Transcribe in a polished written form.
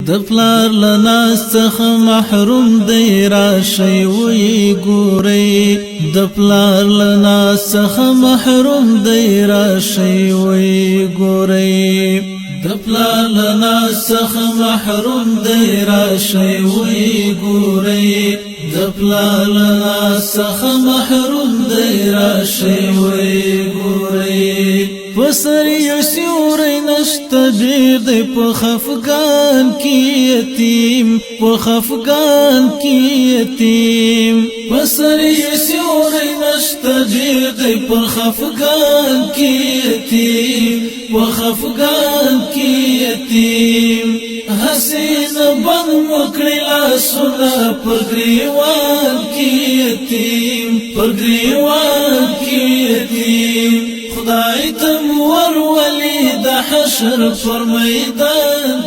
د پلار له ناز څخه محروم دی راشئ ویې ګورئ د پلار له ناز څخه محروم دی راشئ ویې ګورئ د پلار له ناز څخه محروم دی راشئ ویې ګورئ د پلار له ناز څخه محروم دی راشئ ویې ګورئ پسر یو سیوری نشته ډیر دی په خفګان کې یتیم په خفګان کې یتیم پسر یو سیوری نشته ډیر دی په خفګان کې یتیم په خفګان کې یتیم حسین بن مکړی لاسونه پر ګریوان کې یتیم پر ګریوان کې یتیم خدای تم ور ولی د حشر پر میدان